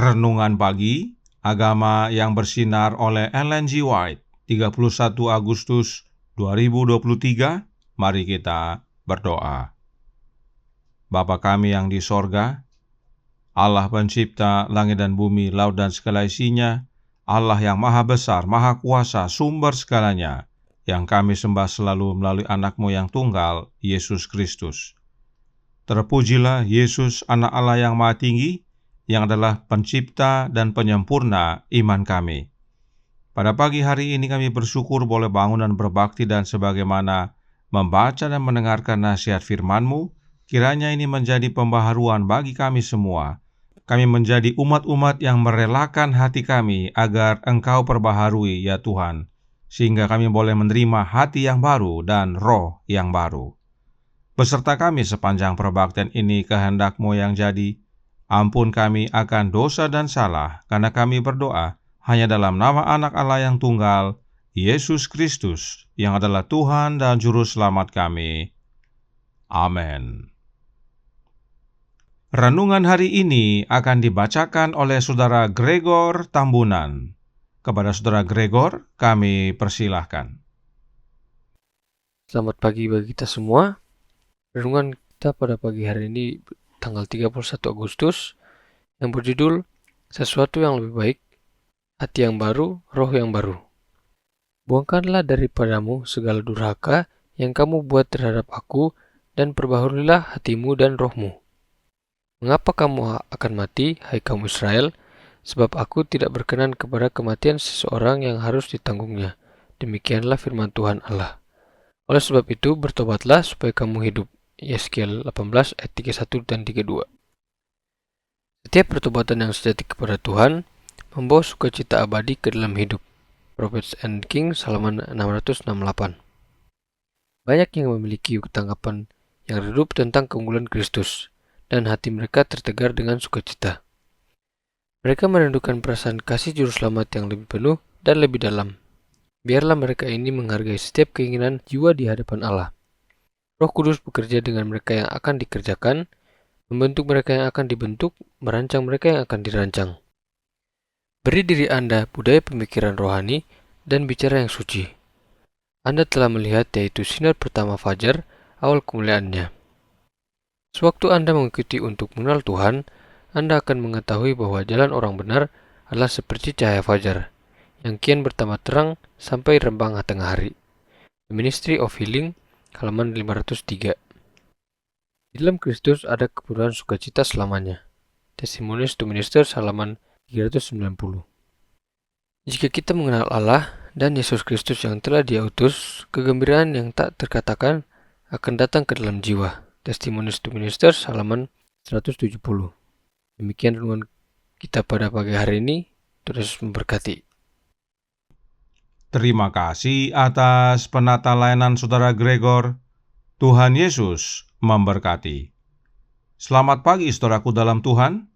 Renungan Pagi, Agama yang Bersinar oleh Ellen G. White, 31 Agustus 2023. Mari kita berdoa. Bapa kami yang di sorga, Allah pencipta langit dan bumi, laut dan segala isinya, Allah yang maha besar, maha kuasa, sumber segalanya, yang kami sembah selalu melalui anak-Mu yang tunggal, Yesus Kristus. Terpujilah Yesus, anak Allah yang maha tinggi, yang adalah pencipta dan penyempurna iman kami. Pada pagi hari ini kami bersyukur boleh bangun dan berbakti, dan sebagaimana membaca dan mendengarkan nasihat firman-Mu, kiranya ini menjadi pembaharuan bagi kami semua. Kami menjadi umat-umat yang merelakan hati kami agar Engkau perbaharui, ya Tuhan, sehingga kami boleh menerima hati yang baru dan roh yang baru. Beserta kami sepanjang perbaktian ini, kehendak-Mu yang jadi. Ampun kami akan dosa dan salah, karena kami berdoa hanya dalam nama Anak Allah yang tunggal, Yesus Kristus, yang adalah Tuhan dan Juru Selamat kami. Amin. Renungan hari ini akan dibacakan oleh Saudara Gregor Tambunan. Kepada Saudara Gregor, kami persilahkan. Selamat pagi bagi kita semua. Renungan kita pada pagi hari ini tanggal 31 Agustus yang berjudul Sesuatu yang lebih baik, hati yang baru, roh yang baru. Buangkanlah daripadamu segala durhaka yang kamu buat terhadap aku, dan perbaharuilah hatimu dan rohmu. Mengapa kamu akan mati, hai kaum Israel? Sebab aku tidak berkenan kepada kematian seseorang yang harus ditanggungnya. Demikianlah firman Tuhan Allah. Oleh sebab itu, bertobatlah supaya kamu hidup. Yeskiel 18 ayat 31 dan 32. Setiap pertobatan yang sejati kepada Tuhan membawa sukacita abadi ke dalam hidup. Prophets and Kings halaman 668. Banyak yang memiliki tanggapan yang redup tentang keunggulan Kristus, dan hati mereka tertegar dengan sukacita. Mereka merindukan perasaan kasih Juru Selamat yang lebih penuh dan lebih dalam. Biarlah mereka ini menghargai setiap keinginan jiwa di hadapan Allah. Roh Kudus bekerja dengan mereka yang akan dikerjakan, membentuk mereka yang akan dibentuk, merancang mereka yang akan dirancang. Beri diri Anda budaya pemikiran rohani dan bicara yang suci. Anda telah melihat, yaitu sinar pertama fajar, awal kemuliaannya. Sewaktu Anda mengikuti untuk mengenal Tuhan, Anda akan mengetahui bahwa jalan orang benar adalah seperti cahaya fajar, yang kian bertambah terang sampai rembang tengah hari. The Ministry of Healing, halaman 503. Di dalam Kristus ada kemudahan sukacita selamanya. Testimonies to Ministers halaman 390. Jika kita mengenal Allah dan Yesus Kristus yang telah Dia utus, kegembiraan yang tak terkatakan akan datang ke dalam jiwa. Testimonies to Ministers halaman 170. Demikian renungan kita pada pagi hari ini. Terus memberkati. Terima kasih atas penata layanan Saudara Gregor. Tuhan Yesus memberkati. Selamat pagi saudaraku dalam Tuhan.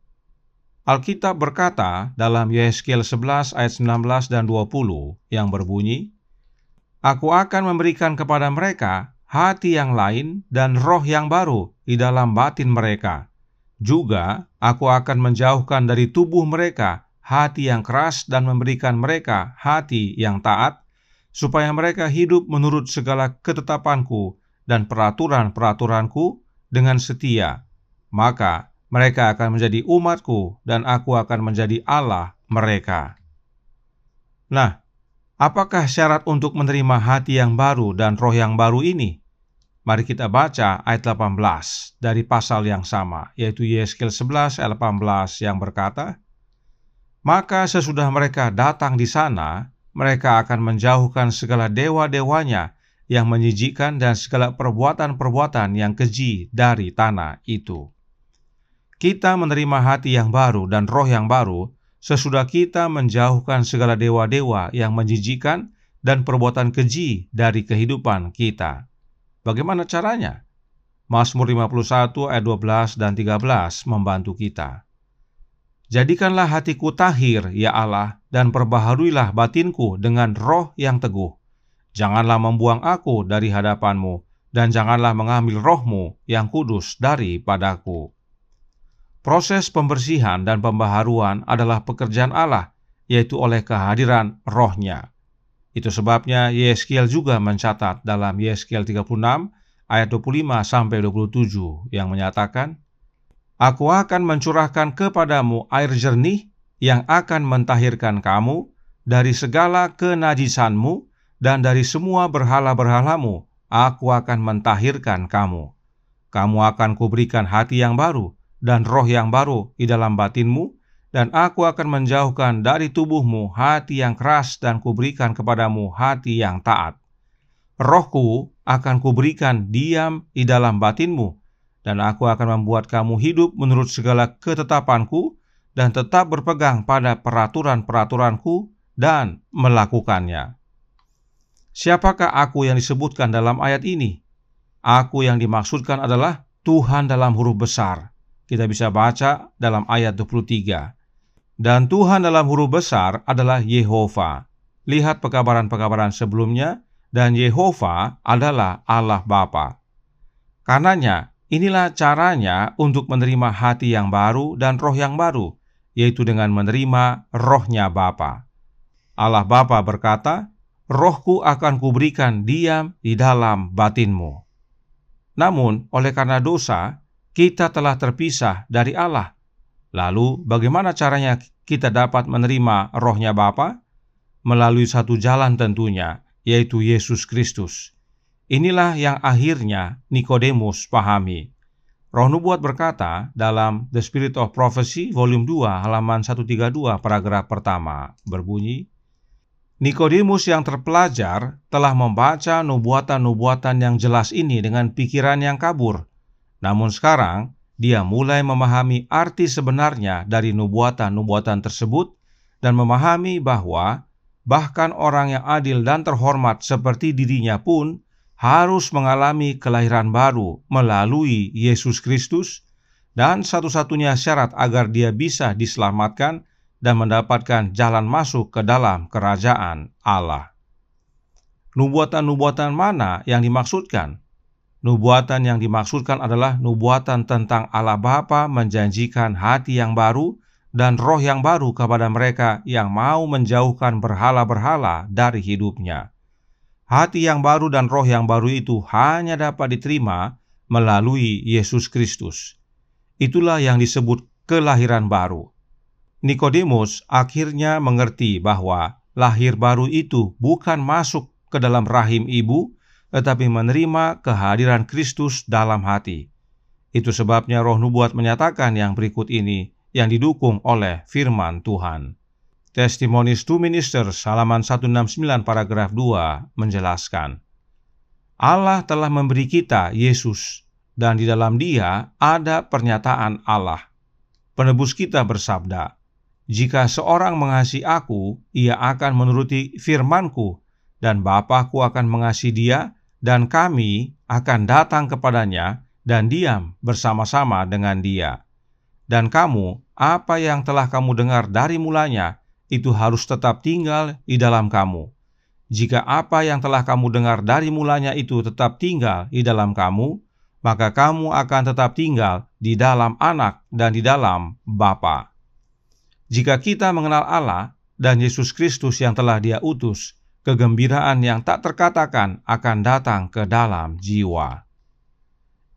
Alkitab berkata dalam Yehezkiel 11 ayat 19 dan 20 yang berbunyi, Aku akan memberikan kepada mereka hati yang lain dan roh yang baru di dalam batin mereka. Juga aku akan menjauhkan dari tubuh mereka hati yang keras dan memberikan mereka hati yang taat, supaya mereka hidup menurut segala ketetapanku dan peraturan-peraturanku dengan setia. Maka mereka akan menjadi umatku dan aku akan menjadi Allah mereka. Nah, apakah syarat untuk menerima hati yang baru dan roh yang baru ini? Mari kita baca ayat 18 dari pasal yang sama, yaitu Yehezkiel 11 ayat 18 yang berkata, Maka sesudah mereka datang di sana, mereka akan menjauhkan segala dewa-dewanya yang menjijikkan dan segala perbuatan-perbuatan yang keji dari tanah itu. Kita menerima hati yang baru dan roh yang baru sesudah kita menjauhkan segala dewa-dewa yang menjijikkan dan perbuatan keji dari kehidupan kita. Bagaimana caranya? Mazmur 51 ayat 12 dan 13 membantu kita. Jadikanlah hatiku tahir, ya Allah, dan perbaharuilah batinku dengan roh yang teguh. Janganlah membuang aku dari hadapanmu, dan janganlah mengambil rohmu yang kudus daripadaku. Proses pembersihan dan pembaharuan adalah pekerjaan Allah, yaitu oleh kehadiran rohnya. Itu sebabnya Yehezkiel juga mencatat dalam Yehezkiel 36 ayat 25-27 yang menyatakan, Aku akan mencurahkan kepadamu air jernih yang akan mentahirkan kamu dari segala kenajisanmu dan dari semua berhala-berhalamu. Aku akan mentahirkan kamu. Kamu akan kuberikan hati yang baru dan roh yang baru di dalam batinmu, dan aku akan menjauhkan dari tubuhmu hati yang keras dan kuberikan kepadamu hati yang taat. Rohku akan kuberikan diam di dalam batinmu, dan aku akan membuat kamu hidup menurut segala ketetapanku dan tetap berpegang pada peraturan-peraturanku dan melakukannya. Siapakah aku yang disebutkan dalam ayat ini? Aku yang dimaksudkan adalah Tuhan dalam huruf besar. Kita bisa baca dalam ayat 23. Dan Tuhan dalam huruf besar adalah Yehova. Lihat pekabaran-pekabaran sebelumnya, dan Yehova adalah Allah Bapa. Karenanya, inilah caranya untuk menerima hati yang baru dan roh yang baru, yaitu dengan menerima rohnya Bapa. Allah Bapa berkata, Rohku akan kuberikan diam di dalam batinmu. Namun, oleh karena dosa, kita telah terpisah dari Allah. Lalu, bagaimana caranya kita dapat menerima rohnya Bapa? Melalui satu jalan tentunya, yaitu Yesus Kristus. Inilah yang akhirnya Nikodemus pahami. Roh Nubuat berkata dalam The Spirit of Prophecy, volume 2, halaman 132, paragraf pertama, berbunyi, Nikodemus yang terpelajar telah membaca nubuatan-nubuatan yang jelas ini dengan pikiran yang kabur. Namun sekarang, dia mulai memahami arti sebenarnya dari nubuatan-nubuatan tersebut dan memahami bahwa bahkan orang yang adil dan terhormat seperti dirinya pun harus mengalami kelahiran baru melalui Yesus Kristus, dan satu-satunya syarat agar dia bisa diselamatkan dan mendapatkan jalan masuk ke dalam kerajaan Allah. Nubuatan-nubuatan mana yang dimaksudkan? Nubuatan yang dimaksudkan adalah nubuatan tentang Allah Bapa menjanjikan hati yang baru dan roh yang baru kepada mereka yang mau menjauhkan berhala-berhala dari hidupnya. Hati yang baru dan roh yang baru itu hanya dapat diterima melalui Yesus Kristus. Itulah yang disebut kelahiran baru. Nikodemus akhirnya mengerti bahwa lahir baru itu bukan masuk ke dalam rahim ibu, tetapi menerima kehadiran Kristus dalam hati. Itu sebabnya Roh Nubuat menyatakan yang berikut ini yang didukung oleh firman Tuhan. Testimonies to Ministers halaman 169 paragraf 2 menjelaskan, Allah telah memberi kita Yesus, dan di dalam Dia ada pernyataan Allah. Penebus kita bersabda, jika seorang mengasihi aku, ia akan menuruti firman-Ku, dan Bapa-Ku akan mengasihi dia, dan kami akan datang kepadanya dan diam bersama-sama dengan dia. Dan kamu, apa yang telah kamu dengar dari mulanya, itu harus tetap tinggal di dalam kamu. Jika apa yang telah kamu dengar dari mulanya itu tetap tinggal di dalam kamu, maka kamu akan tetap tinggal di dalam Anak dan di dalam Bapa. Jika kita mengenal Allah dan Yesus Kristus yang telah Dia utus, kegembiraan yang tak terkatakan akan datang ke dalam jiwa.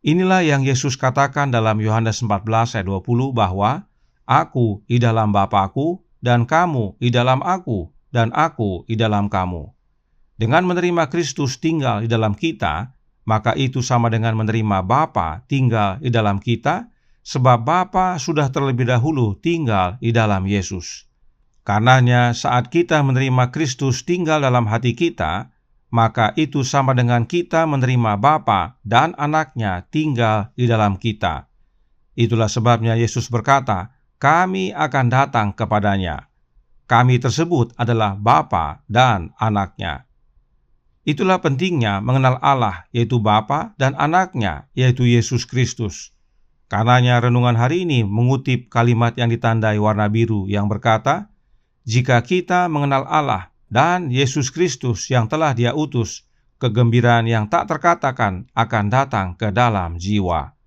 Inilah yang Yesus katakan dalam Yohanes 14 ayat 20 bahwa Aku di dalam Bapa-Ku dan kamu di dalam Aku dan Aku di dalam kamu. Dengan menerima Kristus tinggal di dalam kita, maka itu sama dengan menerima Bapa tinggal di dalam kita, sebab Bapa sudah terlebih dahulu tinggal di dalam Yesus. Karenanya saat kita menerima Kristus tinggal dalam hati kita, maka itu sama dengan kita menerima Bapa dan Anaknya tinggal di dalam kita. Itulah sebabnya Yesus berkata, kami akan datang kepadanya. Kami tersebut adalah Bapa dan Anaknya. Itulah pentingnya mengenal Allah, yaitu Bapa dan Anaknya, yaitu Yesus Kristus. Karenanya renungan hari ini mengutip kalimat yang ditandai warna biru yang berkata, jika kita mengenal Allah dan Yesus Kristus yang telah Dia utus, kegembiraan yang tak terkatakan akan datang ke dalam jiwa.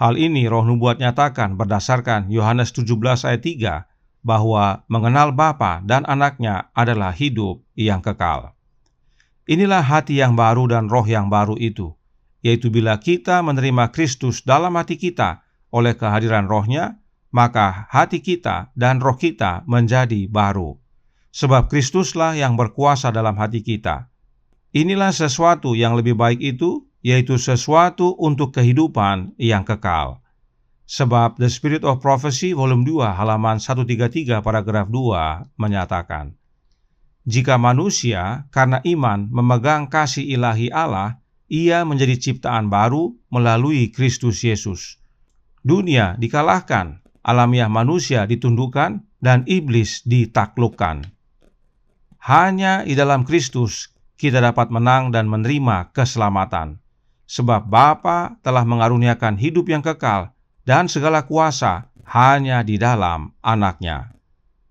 Hal ini Roh Nubuat nyatakan berdasarkan Yohanes 17 ayat 3, bahwa mengenal Bapa dan Anaknya adalah hidup yang kekal. Inilah hati yang baru dan roh yang baru itu, yaitu bila kita menerima Kristus dalam hati kita oleh kehadiran Roh-Nya, maka hati kita dan roh kita menjadi baru. Sebab Kristuslah yang berkuasa dalam hati kita. Inilah sesuatu yang lebih baik itu, yaitu sesuatu untuk kehidupan yang kekal. Sebab The Spirit of Prophecy volume 2 halaman 133 paragraf 2 menyatakan, jika manusia karena iman memegang kasih ilahi Allah, ia menjadi ciptaan baru melalui Kristus Yesus. Dunia dikalahkan, alamiah manusia ditundukkan, dan iblis ditaklukkan. Hanya di dalam Kristus kita dapat menang dan menerima keselamatan. Sebab Bapa telah mengaruniakan hidup yang kekal dan segala kuasa hanya di dalam Anaknya.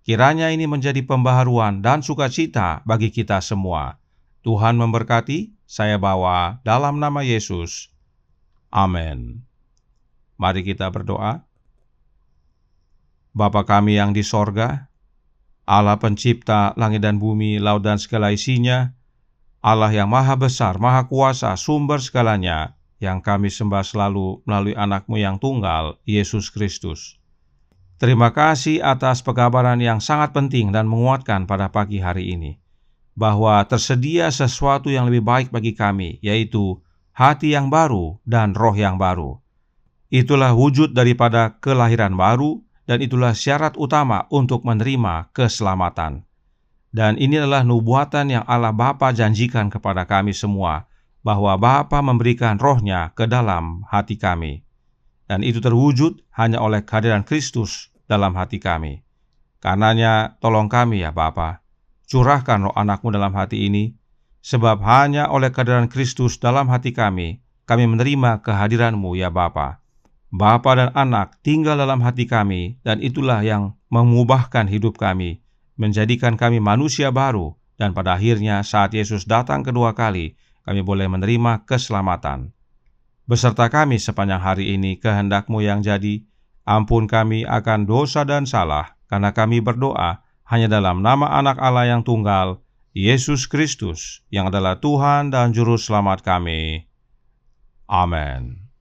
Kiranya ini menjadi pembaharuan dan sukacita bagi kita semua. Tuhan memberkati, saya bawa dalam nama Yesus. Amin. Mari kita berdoa. Bapa kami yang di sorga, Allah pencipta langit dan bumi, laut dan segala isinya, Allah yang maha besar, maha kuasa, sumber segalanya, yang kami sembah selalu melalui Anak-Mu yang tunggal, Yesus Kristus. Terima kasih atas pekabaran yang sangat penting dan menguatkan pada pagi hari ini, bahwa tersedia sesuatu yang lebih baik bagi kami, yaitu hati yang baru dan roh yang baru. Itulah wujud daripada kelahiran baru, dan itulah syarat utama untuk menerima keselamatan. Dan ini adalah nubuatan yang Allah Bapa janjikan kepada kami semua, bahwa Bapa memberikan Roh-Nya ke dalam hati kami. Dan itu terwujud hanya oleh kehadiran Kristus dalam hati kami. Karenanya tolong kami ya Bapa, curahkan Roh Anak-Mu dalam hati ini, sebab hanya oleh kehadiran Kristus dalam hati kami menerima kehadiran-Mu ya Bapa. Bapa dan Anak tinggal dalam hati kami, dan itulah yang mengubahkan hidup kami, menjadikan kami manusia baru, dan pada akhirnya saat Yesus datang kedua kali, kami boleh menerima keselamatan. Beserta kami sepanjang hari ini kehendak-Mu yang jadi, ampun kami akan dosa dan salah, karena kami berdoa hanya dalam nama Anak Allah yang tunggal, Yesus Kristus, yang adalah Tuhan dan Juru Selamat kami. Amin.